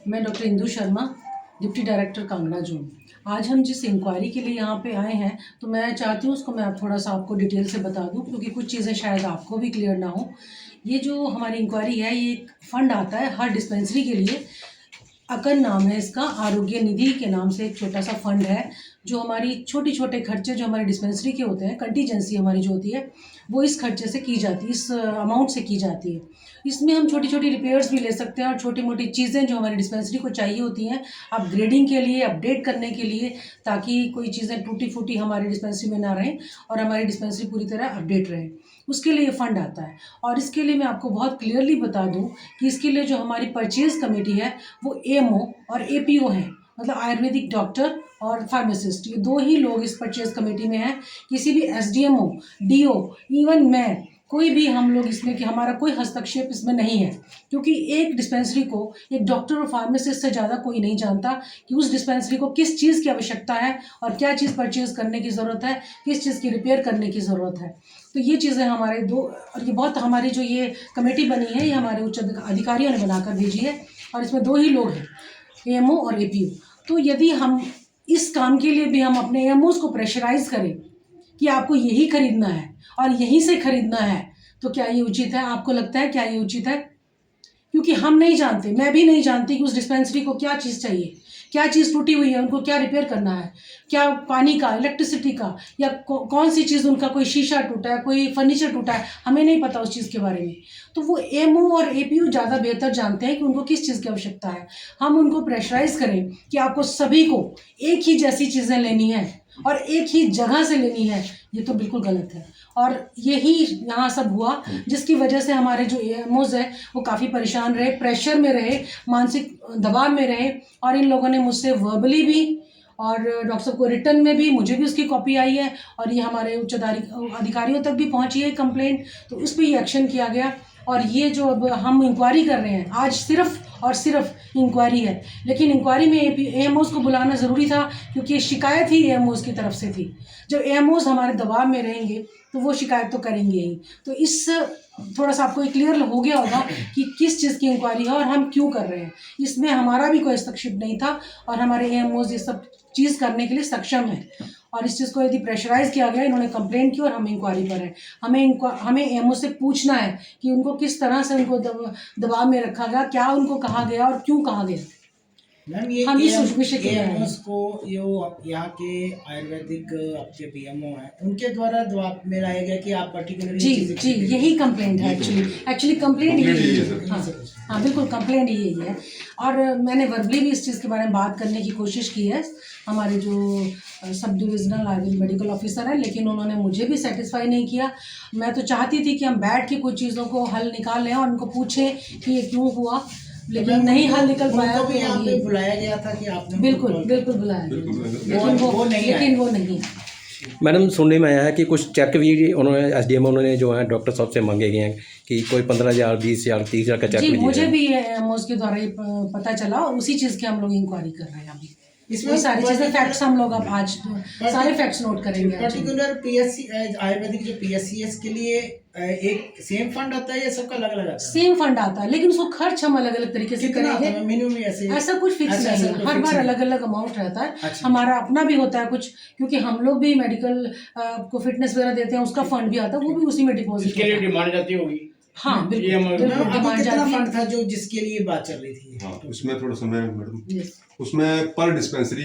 मैं doctor Indu Sharma, deputy director Kangra zone. आज हम जिस इंक्वायरी के लिए यहाँ पे आए हैं, तो मैं चाहती हूँ उसको मैं थोड़ा सा आपको डिटेल से बता दूँ, क्योंकि कुछ चीज़ें शायद आपको भी क्लियर ना हो। ये जो हमारी इंक्वायरी है, ये एक फ़ंड आता है हर डिस्पेंसरी के लिए। अकन नाम है इसका, आरोग्य निधि के नाम से एक छोटा सा फंड है, जो हमारी छोटे छोटे खर्चे जो हमारे डिस्पेंसरी के होते हैं, कंटीजेंसी हमारी जो होती है, वो इस खर्चे से की जाती है, इस अमाउंट से की जाती है। इसमें हम छोटी छोटी रिपेयर्स भी ले सकते हैं और छोटी मोटी चीज़ें जो हमारी डिस्पेंसरी को चाहिए होती हैं अपग्रेडिंग के लिए, अपडेट करने के लिए, ताकि कोई चीज़ें टूटी फूटी हमारी डिस्पेंसरी में ना रहें और हमारी डिस्पेंसरी पूरी तरह अपडेट रहे, उसके लिए फंड आता है। और इसके लिए मैं आपको बहुत क्लियरली बता दूं कि इसके लिए जो हमारी परचेज़ कमेटी है, वो एएमओ और एपीओ है, मतलब आयुर्वेदिक डॉक्टर और फार्मासिस्ट, ये दो ही लोग इस परचेज़ कमेटी में हैं। किसी भी एसडीएमओ, डीओ, इवन मैं, कोई भी हम लोग इसमें कि हमारा कोई हस्तक्षेप इसमें नहीं है, क्योंकि एक डिस्पेंसरी को एक डॉक्टर और फार्मासिस्ट से ज़्यादा कोई नहीं जानता कि उस डिस्पेंसरी को किस चीज़ की आवश्यकता है और क्या चीज़ परचेज़ करने की ज़रूरत है, किस चीज़ की रिपेयर करने की ज़रूरत है। तो ये चीज़ें हमारे दो, और ये बहुत हमारी जो ये कमेटी बनी है, ये हमारे उच्च अधिकारियों ने बनाकर भेजी है, और इसमें दो ही लोग हैं, एएमओ और एपीओ। तो यदि हम इस काम के लिए भी हम अपने एएमओज़ को प्रेशराइज़ करें कि आपको यही खरीदना है और यहीं से खरीदना है, तो क्या ये उचित है? आपको लगता है क्या ये उचित है? क्योंकि हम नहीं जानते, मैं भी नहीं जानती कि उस डिस्पेंसरी को क्या चीज़ चाहिए, क्या चीज़ टूटी हुई है, उनको क्या रिपेयर करना है, क्या पानी का, इलेक्ट्रिसिटी का, या कौन सी चीज़, उनका कोई शीशा टूटा है, कोई फर्नीचर टूटा है, हमें नहीं पता उस चीज़ के बारे में। तो वो एएमओ और एपीओ ज़्यादा बेहतर जानते हैं कि उनको किस चीज़ की आवश्यकता है। हम उनको प्रेशराइज़ करें कि आपको सभी को एक ही जैसी चीज़ें लेनी है और एक ही जगह से लेनी है, ये तो बिल्कुल गलत है। और यही यहाँ सब हुआ, जिसकी वजह से हमारे जो एएमओज़ है वो काफ़ी परेशान रहे, प्रेशर में रहे, मानसिक दबाव में रहे। और इन लोगों ने मुझसे वर्बली भी और डॉक्टर साहब को रिटर्न में भी, मुझे भी उसकी कॉपी आई है, और ये हमारे उच्च अधिकारियों तक भी पहुँची है कंप्लेंट, तो उस पर ये एक्शन किया गया। और ये जो अब हम इंक्वायरी कर रहे हैं, आज सिर्फ और सिर्फ इंक्वायरी है, लेकिन इंक्वायरी में एएमओज़ को बुलाना ज़रूरी था, क्योंकि शिकायत ही एएमओज़ की तरफ से थी। जब एएमओज़ हमारे दबाव में रहेंगे तो वो शिकायत तो करेंगे ही। तो इस थोड़ा सा आपको क्लियर हो गया होगा कि किस चीज़ की इंक्वायरी है और हम क्यों कर रहे हैं। इसमें हमारा भी कोई हस्तक्षेप नहीं था, और हमारे एएमओज़ ये सब चीज़ करने के लिए सक्षम है। और इस चीज़ को यदि प्रेशराइज़ किया गया, इन्होंने कंप्लेंट की और हम इंक्वायरी पर हैं। हमें एएमओ से पूछना है कि उनको किस तरह से उनको दबाव में रखा गया, क्या उनको कहा गया और क्यों कहा गया। मैम, ये हम इस विषय के एएमओस को यहाँ के आयुर्वेदिक आपके पीएमओ हैं, उनके द्वारा दबाव में लाया गया कि आप पर्टिकुलर जी यही कंप्लेंट है। एक्चुअली कंप्लेंट यही है। हाँ बिल्कुल, कंप्लेंट यही है। और मैंने वर्बली भी इस चीज़ के बारे में बात करने की कोशिश की है हमारे जो sub divisional Ayurvedic medical officer है, लेकिन उन्होंने मुझे भी सेटिस्फाई नहीं किया। मैं तो चाहती थी कि हम बैठ के कुछ चीज़ों को हल निकाल लें और उनको पूछें कि ये क्यों हुआ, लेकिन नहीं हल निकल पाया। तो यहाँ पे बुलाया गया था कि आपने? बिल्कुल बुलाया गया, लेकिन वो नहीं। मैडम, सुनने में आया है कि कुछ चेक भी उन्होंने एसडीएम उन्होंने जो है डॉक्टर साहब से मांगे गए हैं कि कोई 15,000, 20,000, 30,000 का चेक जी, भी मुझे भी एएमओज़ के द्वारा ये पता चला, और उसी चीज़ की हम लोग इंक्वायरी कर रहे हैं अभी। इसमें सारी चीज़ें फैक्ट्स हम लोग अब आज सारे फैक्ट्स नोट करेंगे। पर्टिकुलर पीएससी आयुर्वेदिक जो पीएससीएस के लिए एक सेम फंड आता है या सबका अलग अलग आता है? सेम फंड आता है, लेकिन उसको खर्च हम अलग अलग तरीके से करेंगे। मिनिमम ऐसा कुछ फिक्स नहीं है, हर बार अलग अलग अमाउंट रहता है। अच्छा। हमारा अपना भी होता है कुछ, क्योंकि हम लोग भी मेडिकल को फिटनेस वगैरह देते हैं, उसका फंड भी आता है, वो भी उसी में डिपॉजिट इसके लिए डिमांड जाती होगी। हाँ बिल्कुल, डिमांड कितना जाती है। फंड था जो जिसके लिए बात चल रही थी? हाँ, उसमें थोड़ा समय मैडम, उसमें पर डिस्पेंसरी